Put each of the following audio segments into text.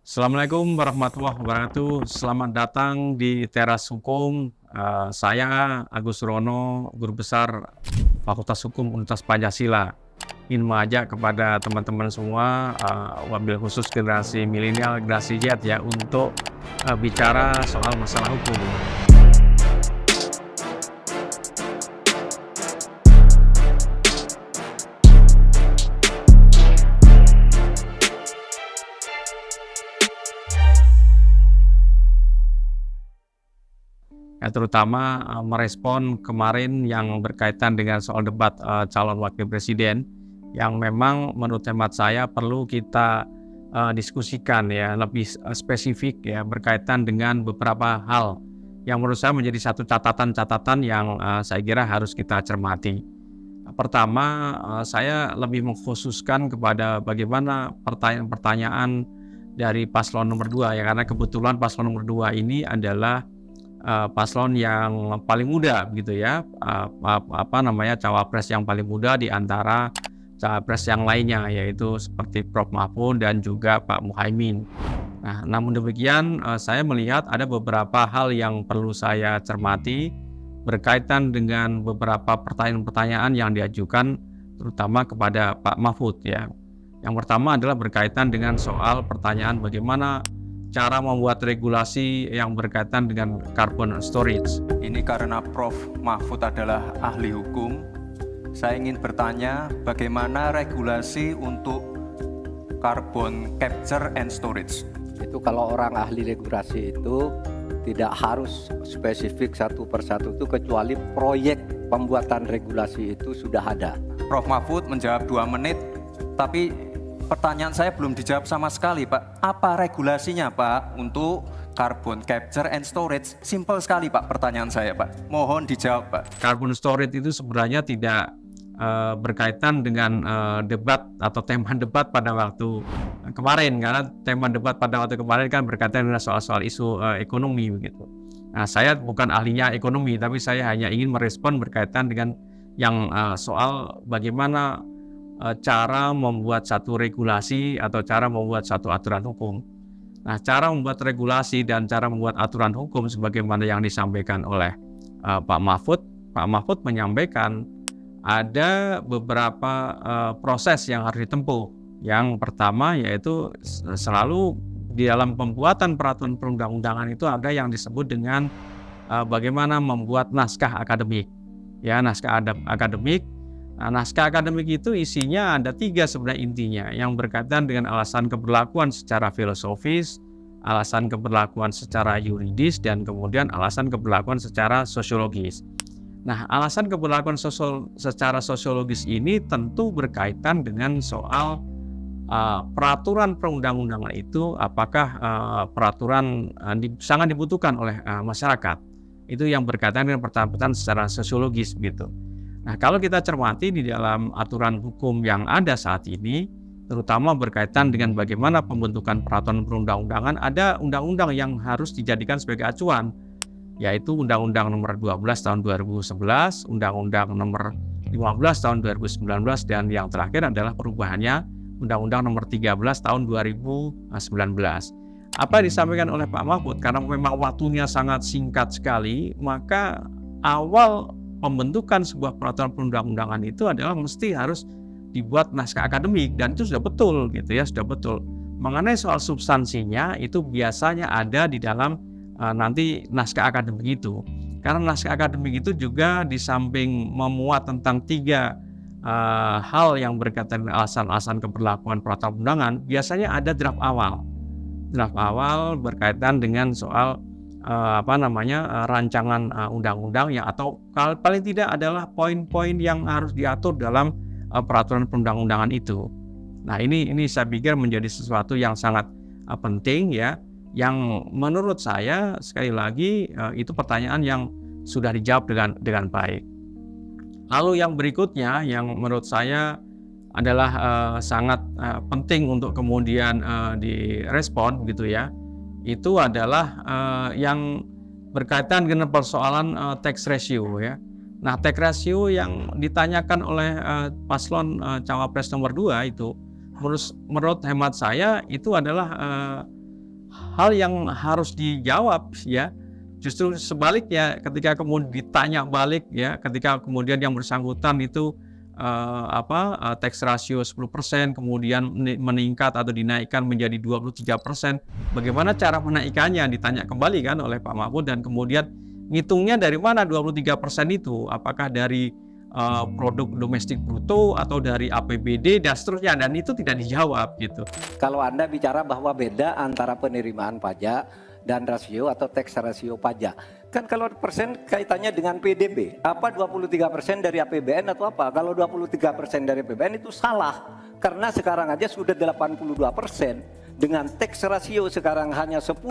Assalamualaikum warahmatullahi wabarakatuh. Selamat datang di Teras Hukum. Saya Agus Rono, Guru Besar Fakultas Hukum Universitas Pancasila. Ingin mengajak kepada teman-teman semua, wabil khusus generasi milenial, generasi Z ya, untuk bicara soal masalah hukum. Ya, terutama merespon kemarin yang berkaitan dengan soal debat calon wakil presiden yang memang menurut hemat saya perlu kita diskusikan ya lebih spesifik ya berkaitan dengan beberapa hal yang menurut saya menjadi satu catatan-catatan yang saya kira harus kita cermati. Pertama, saya lebih mengkhususkan kepada bagaimana pertanyaan-pertanyaan dari paslon nomor 2 ya, karena kebetulan paslon nomor 2 ini adalah paslon yang paling muda gitu ya, cawapres yang paling muda di antara cawapres yang lainnya, yaitu seperti Prof. Mahfud dan juga Pak Muhaimin. Nah, namun demikian saya melihat ada beberapa hal yang perlu saya cermati berkaitan dengan beberapa pertanyaan-pertanyaan yang diajukan terutama kepada Pak Mahfud ya. Yang pertama adalah berkaitan dengan soal pertanyaan bagaimana cara membuat regulasi yang berkaitan dengan carbon storage. Ini karena Prof. Mahfud adalah ahli hukum, saya ingin bertanya bagaimana regulasi untuk carbon capture and storage. Itu kalau orang ahli regulasi itu tidak harus spesifik satu persatu itu, kecuali proyek pembuatan regulasi itu sudah ada. Prof. Mahfud menjawab 2 menit, tapi pertanyaan saya belum dijawab sama sekali, Pak. Apa regulasinya, Pak, untuk carbon capture and storage? Simple sekali, Pak, pertanyaan saya, Pak. Mohon dijawab, Pak. Carbon storage itu sebenarnya tidak berkaitan dengan debat atau tema debat pada waktu kemarin, karena tema debat pada waktu kemarin kan berkaitan dengan soal-soal isu ekonomi begitu. Nah, saya bukan ahlinya ekonomi, tapi saya hanya ingin merespon berkaitan dengan yang soal bagaimana cara membuat satu regulasi atau cara membuat satu aturan hukum. Nah, cara membuat regulasi dan cara membuat aturan hukum sebagaimana yang disampaikan oleh Pak Mahfud menyampaikan ada beberapa proses yang harus ditempuh. Yang pertama yaitu selalu di dalam pembuatan peraturan perundang-undangan itu ada yang disebut dengan bagaimana membuat naskah akademik. Ya, naskah akademik. Nah, naskah akademik itu isinya ada 3 sebenarnya intinya, yang berkaitan dengan alasan keberlakuan secara filosofis, alasan keberlakuan secara yuridis, dan kemudian alasan keberlakuan secara sosiologis. Nah, alasan keberlakuan secara sosiologis ini tentu berkaitan dengan soal peraturan perundang-undangan itu apakah peraturan sangat dibutuhkan oleh masyarakat. Itu yang berkaitan dengan pertanyaan secara sosiologis gitu. Nah, kalau kita cermati di dalam aturan hukum yang ada saat ini, terutama berkaitan dengan bagaimana pembentukan peraturan perundang-undangan, ada undang-undang yang harus dijadikan sebagai acuan, yaitu Undang-Undang Nomor 12 Tahun 2011, Undang-Undang Nomor 15 Tahun 2019, dan yang terakhir adalah perubahannya Undang-Undang Nomor 13 Tahun 2019. Apa yang disampaikan oleh Pak Mahfud, karena memang waktunya sangat singkat sekali, maka awal pembentukan sebuah peraturan perundang-undangan itu adalah mesti harus dibuat naskah akademik, dan itu sudah betul gitu ya, sudah betul. Mengenai soal substansinya itu biasanya ada di dalam nanti naskah akademik itu. Karena naskah akademik itu juga di samping memuat tentang 3 hal yang berkaitan dengan alasan-alasan keberlakuan peraturan undangan, biasanya ada draft awal. Draft awal berkaitan dengan soal rancangan undang-undang ya, atau paling tidak adalah poin-poin yang harus diatur dalam peraturan perundang-undangan itu. Nah, ini saya pikir menjadi sesuatu yang sangat penting ya, yang menurut saya sekali lagi itu pertanyaan yang sudah dijawab dengan baik. Lalu yang berikutnya yang menurut saya adalah sangat penting untuk kemudian direspon gitu ya, itu adalah yang berkaitan dengan persoalan tax ratio ya. Nah, tax ratio yang ditanyakan oleh paslon cawapres nomor 2 itu menurut hemat saya itu adalah hal yang harus dijawab ya. Justru sebaliknya ketika kemudian ditanya balik ya, ketika kemudian yang bersangkutan itu tax ratio 10% kemudian meningkat atau dinaikkan menjadi 23%, bagaimana cara menaikkannya ditanya kembali kan oleh Pak Mahfud, dan kemudian ngitungnya dari mana 23% itu, apakah dari produk domestik bruto atau dari APBD dan seterusnya, dan itu tidak dijawab gitu. Kalau Anda bicara bahwa beda antara penerimaan pajak dan rasio atau tax rasio pajak, kan kalau persen kaitannya dengan PDB, apa 23% dari APBN atau apa? Kalau 23% dari APBN itu salah, karena sekarang aja sudah 82%, dengan tax rasio sekarang hanya 10,5,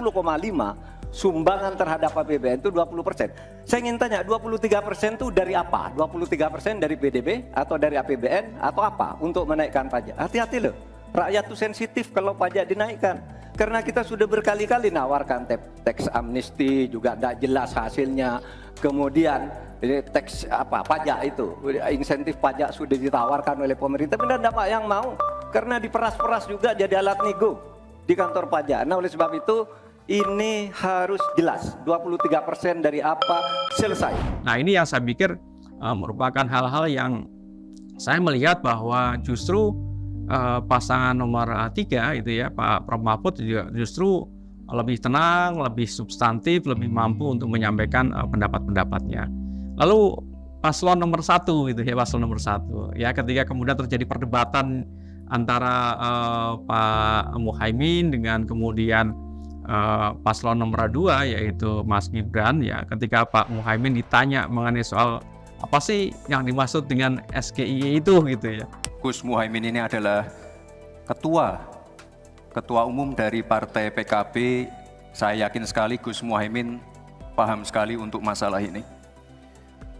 sumbangan terhadap APBN itu 20%. Saya ingin tanya, 23% itu dari apa? 23% dari PDB atau dari APBN atau apa untuk menaikkan pajak? Hati-hati loh, rakyat itu sensitif kalau pajak dinaikkan. Karena kita sudah berkali-kali nawarkan tax amnesty, juga tidak jelas hasilnya. Kemudian tax pajak itu, insentif pajak sudah ditawarkan oleh pemerintah, benar tidak Pak yang mau? Karena diperas-peras juga jadi alat nego di kantor pajak. Nah oleh sebab itu ini harus jelas 23% dari apa, selesai. Nah ini yang saya pikir merupakan hal-hal yang saya melihat bahwa justru pasangan nomor 3 itu ya, Pak Prof Mahfud juga justru lebih tenang, lebih substantif, lebih mampu untuk menyampaikan pendapat-pendapatnya. Lalu paslon nomor 1 itu ya, paslon nomor 1 ya, ketika kemudian terjadi perdebatan antara Pak Muhaimin dengan kemudian paslon nomor 2 yaitu Mas Gibran ya, ketika Pak Muhaimin ditanya mengenai soal apa sih yang dimaksud dengan SGIE itu gitu ya. Gus Muhaimin ini adalah ketua umum dari Partai PKB. Saya yakin sekali Gus Muhaimin paham sekali untuk masalah ini.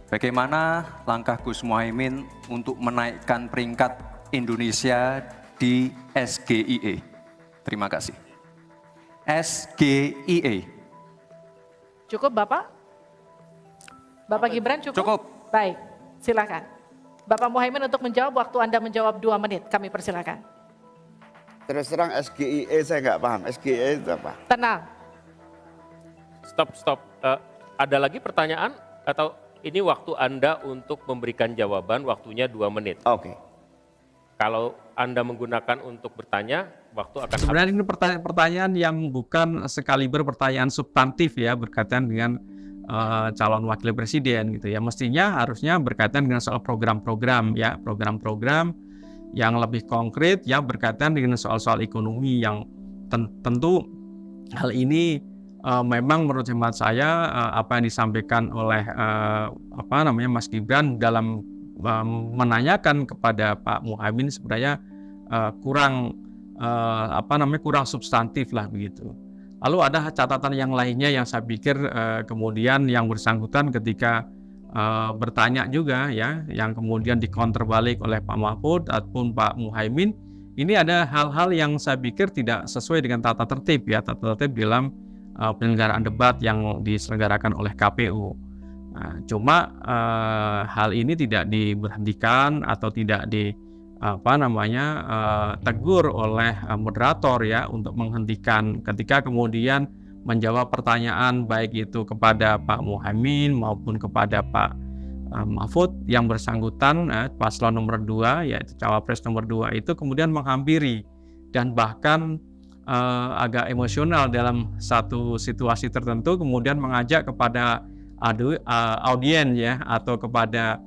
Bagaimana langkah Gus Muhaimin untuk menaikkan peringkat Indonesia di SGIE? Terima kasih. SGIE. Cukup Bapak? Bapak Gibran cukup? Cukup. Baik, silakan. Bapak Muhaimin untuk menjawab, waktu Anda menjawab 2 menit, kami persilakan. Terus terang SGIE saya nggak paham, SGIE itu apa? Tenang. Stop. Ada lagi pertanyaan atau ini waktu Anda untuk memberikan jawaban, waktunya 2 menit. Oke. Kalau Anda menggunakan untuk bertanya, waktu akan habis. Sebenarnya ini pertanyaan yang bukan sekaliber pertanyaan substantif ya, berkaitan dengan calon wakil presiden gitu ya. Mestinya harusnya berkaitan dengan soal program-program ya, program-program yang lebih konkret yang berkaitan dengan soal-soal ekonomi yang tentu hal ini memang menurut hemat saya apa yang disampaikan oleh Mas Gibran dalam menanyakan kepada Pak Muhaimin sebenarnya kurang substantif lah begitu. Lalu ada catatan yang lainnya yang saya pikir kemudian yang bersangkutan ketika bertanya juga ya, yang kemudian dikonter balik oleh Pak Mahfud ataupun Pak Muhaimin, ini ada hal-hal yang saya pikir tidak sesuai dengan tata tertib ya, tata tertib dalam penyelenggaraan debat yang diselenggarakan oleh KPU. Nah, cuma hal ini tidak diberhentikan atau tidak tegur oleh moderator ya untuk menghentikan ketika kemudian menjawab pertanyaan baik itu kepada Pak Muhaimin maupun kepada Pak Mahfud yang bersangkutan paslon nomor 2 yaitu cawapres nomor 2 itu kemudian menghampiri dan bahkan agak emosional dalam satu situasi tertentu, kemudian mengajak kepada audien ya atau kepada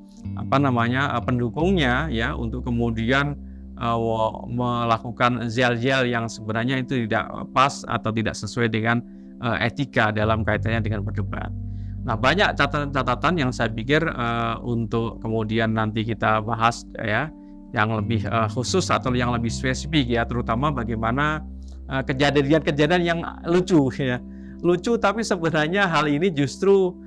pendukungnya ya untuk kemudian melakukan zel-zel yang sebenarnya itu tidak pas atau tidak sesuai dengan etika dalam kaitannya dengan berdebat. Nah, banyak catatan-catatan yang saya pikir untuk kemudian nanti kita bahas ya, yang lebih khusus atau yang lebih spesifik ya, terutama bagaimana kejadian-kejadian yang lucu ya. Lucu tapi sebenarnya hal ini justru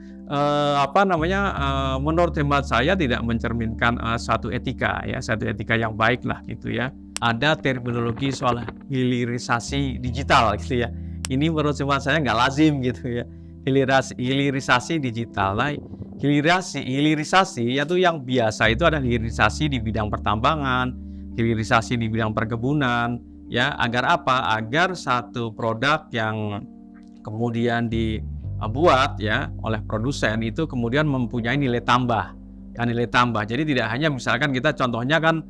menurut hemat saya tidak mencerminkan satu etika ya, satu etika yang baik lah gitu ya. Ada terminologi soal hilirisasi digital gitu ya. Ini menurut hemat saya nggak lazim gitu ya. Hilirisasi digital. Nah, hilirisasi itu yang biasa itu ada hilirisasi di bidang pertambangan, hilirisasi di bidang perkebunan, ya, agar apa? Agar satu produk yang kemudian dibuat ya oleh produsen itu kemudian mempunyai nilai tambah. Ya, nilai tambah. Jadi tidak hanya misalkan kita contohnya kan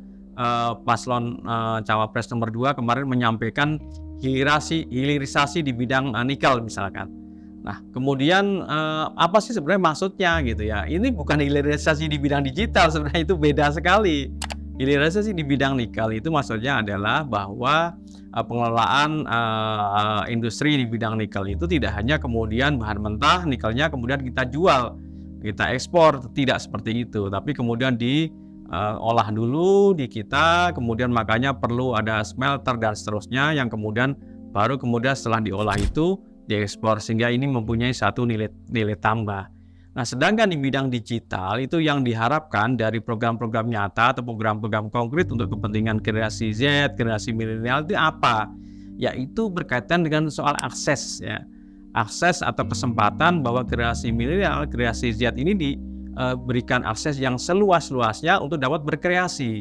paslon cawapres nomor 2 kemarin menyampaikan hilirisasi di bidang nikel misalkan. Nah, kemudian apa sih sebenarnya maksudnya gitu ya? Ini bukan hilirisasi di bidang digital, sebenarnya itu beda sekali. Hilirisasi di bidang nikel itu maksudnya adalah bahwa pengelolaan industri di bidang nikel itu tidak hanya kemudian bahan mentah nikelnya kemudian kita jual, kita ekspor, tidak seperti itu, tapi kemudian diolah dulu di kita, kemudian makanya perlu ada smelter dan seterusnya yang kemudian baru kemudian setelah diolah itu diekspor, sehingga ini mempunyai satu nilai tambah. Nah, sedangkan di bidang digital itu yang diharapkan dari program-program nyata atau program-program konkret untuk kepentingan generasi Z, generasi milenial itu apa? Yaitu berkaitan dengan soal akses ya. Akses atau kesempatan bahwa generasi milenial, generasi Z ini diberikan akses yang seluas-luasnya untuk dapat berkreasi.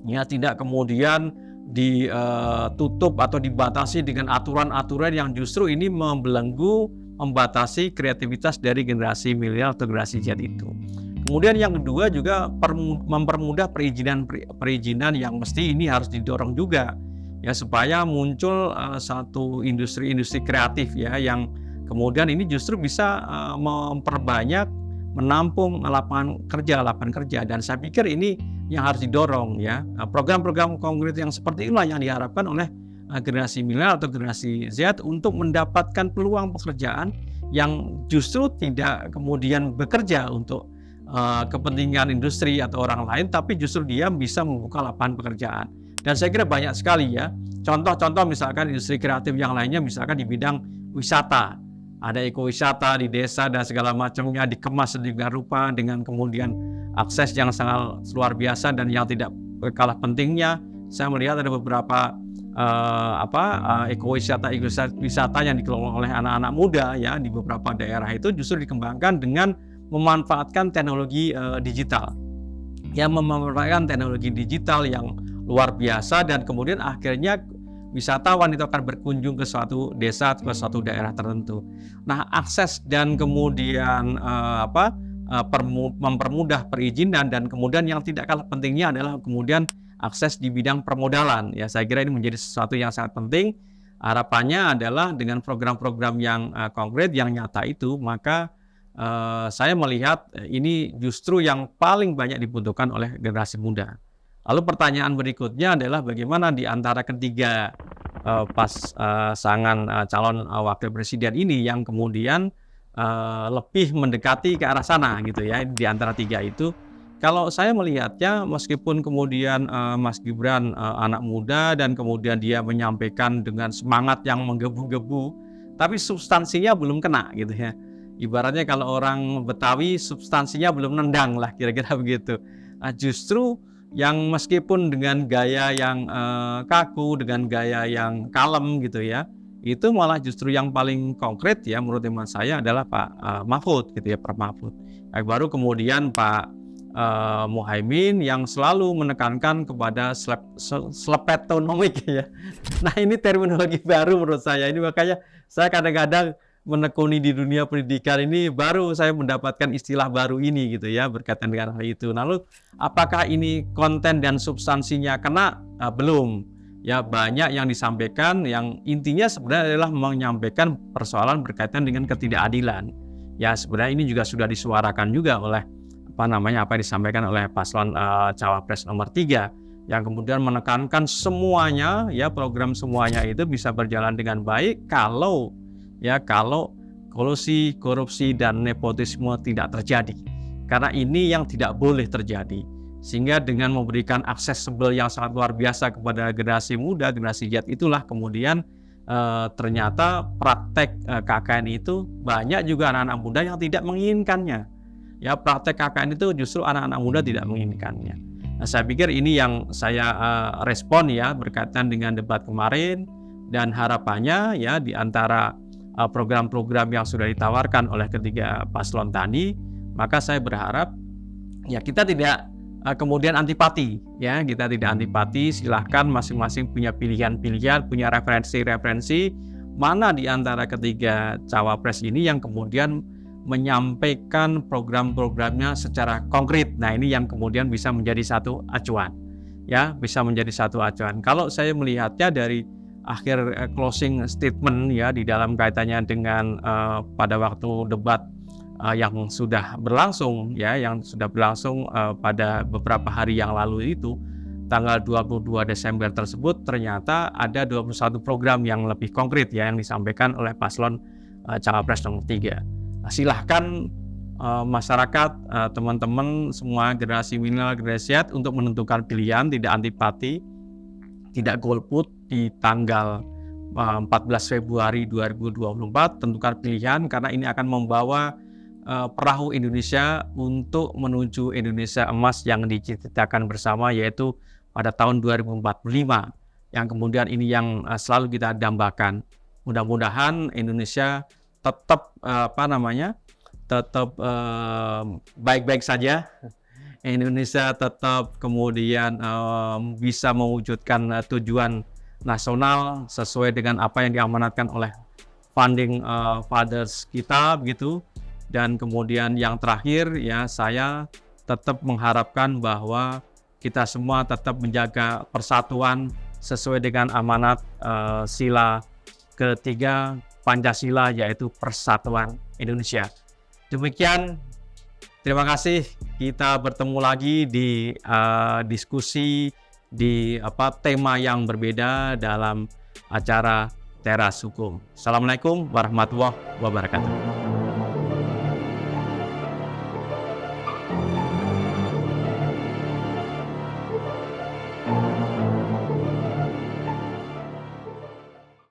Ya, tidak kemudian ditutup atau dibatasi dengan aturan-aturan yang justru ini membelenggu, membatasi kreativitas dari generasi milenial atau generasi Z itu. Kemudian yang kedua juga mempermudah perizinan yang mesti ini harus didorong juga ya, supaya muncul satu industri kreatif ya, yang kemudian ini justru bisa memperbanyak, menampung lapangan kerja, dan saya pikir ini yang harus didorong ya. Program-program konkret yang seperti inilah yang diharapkan oleh generasi milenial atau generasi Z untuk mendapatkan peluang pekerjaan yang justru tidak kemudian bekerja untuk kepentingan industri atau orang lain, tapi justru dia bisa membuka lapangan pekerjaan. Dan saya kira banyak sekali ya contoh-contoh, misalkan industri kreatif yang lainnya, misalkan di bidang wisata, ada ekowisata di desa dan segala macamnya, dikemas sedemikian rupa dengan kemudian akses yang sangat luar biasa. Dan yang tidak kalah pentingnya, saya melihat ada beberapa ekowisata yang dikelola oleh anak-anak muda ya di beberapa daerah itu justru dikembangkan dengan memanfaatkan teknologi digital. Ya, memanfaatkan teknologi digital yang luar biasa, dan kemudian akhirnya wisatawan itu akan berkunjung ke suatu desa, ke suatu daerah tertentu. Nah, akses dan kemudian mempermudah perizinan, dan kemudian yang tidak kalah pentingnya adalah kemudian akses di bidang permodalan. Ya, saya kira ini menjadi sesuatu yang sangat penting. Harapannya adalah dengan program-program yang konkret, yang nyata itu, maka saya melihat ini justru yang paling banyak dibutuhkan oleh generasi muda. Lalu pertanyaan berikutnya adalah bagaimana di antara ketiga pasangan calon wakil presiden ini yang kemudian lebih mendekati ke arah sana gitu ya, di antara tiga itu. Kalau saya melihatnya, meskipun kemudian Mas Gibran anak muda dan kemudian dia menyampaikan dengan semangat yang menggebu-gebu, tapi substansinya belum kena gitu ya. Ibaratnya kalau orang Betawi, substansinya belum nendang lah, kira-kira begitu. Nah, justru yang meskipun dengan gaya yang kaku, dengan gaya yang kalem gitu ya, itu malah justru yang paling konkret ya menurut teman saya adalah Pak Mahfud gitu ya, Pak Mahfud. Baru kemudian Pak Muhaimin yang selalu menekankan kepada slepetonomik ya. Nah, ini terminologi baru menurut saya. Ini makanya saya kadang-kadang menekuni di dunia pendidikan ini, baru saya mendapatkan istilah baru ini gitu ya, berkaitan dengan hal itu. Lalu apakah ini konten dan substansinya kena? Belum. Ya, banyak yang disampaikan yang intinya sebenarnya adalah menyampaikan persoalan berkaitan dengan ketidakadilan. Ya, sebenarnya ini juga sudah disuarakan juga oleh apa yang disampaikan oleh paslon cawapres nomor 3 yang kemudian menekankan semuanya ya, program semuanya itu bisa berjalan dengan baik kalau kolusi, korupsi, dan nepotisme tidak terjadi. Karena ini yang tidak boleh terjadi. Sehingga dengan memberikan aksesibel yang sangat luar biasa kepada generasi muda, generasi Z, itulah kemudian ternyata praktek KKN itu banyak juga anak-anak muda yang tidak menginginkannya. Ya, praktek KKN itu justru anak-anak muda tidak menginginkannya. Nah, saya pikir ini yang saya respon ya berkaitan dengan debat kemarin, dan harapannya ya di antara program-program yang sudah ditawarkan oleh ketiga paslon tadi, maka saya berharap ya kita tidak kemudian antipati, ya kita tidak antipati. Silahkan masing-masing punya pilihan-pilihan, punya referensi-referensi mana di antara ketiga cawapres ini yang kemudian menyampaikan program-programnya secara konkret. Nah, ini yang kemudian bisa menjadi satu acuan, ya bisa menjadi satu acuan. Kalau saya melihatnya dari akhir closing statement ya di dalam kaitannya dengan pada waktu debat yang sudah berlangsung pada beberapa hari yang lalu itu, tanggal 22 Desember tersebut ternyata ada 21 program yang lebih konkret ya yang disampaikan oleh paslon cawapres nomor 3. Silahkan masyarakat, teman-teman semua generasi milenial, generasi Z untuk menentukan pilihan, tidak antipati, tidak golput di tanggal 14 Februari 2024. Tentukan pilihan karena ini akan membawa perahu Indonesia untuk menuju Indonesia emas yang diciptakan bersama, yaitu pada tahun 2045, yang kemudian ini yang selalu kita dambakan. Mudah-mudahan Indonesia tetap baik-baik saja. Indonesia tetap kemudian bisa mewujudkan tujuan nasional sesuai dengan apa yang diamanatkan oleh founding fathers kita begitu. Dan kemudian yang terakhir ya, saya tetap mengharapkan bahwa kita semua tetap menjaga persatuan sesuai dengan amanat sila ketiga Pancasila, yaitu persatuan Indonesia. Demikian, terima kasih. Kita bertemu lagi di diskusi di tema yang berbeda dalam acara Teras Hukum. Assalamualaikum warahmatullahi wabarakatuh.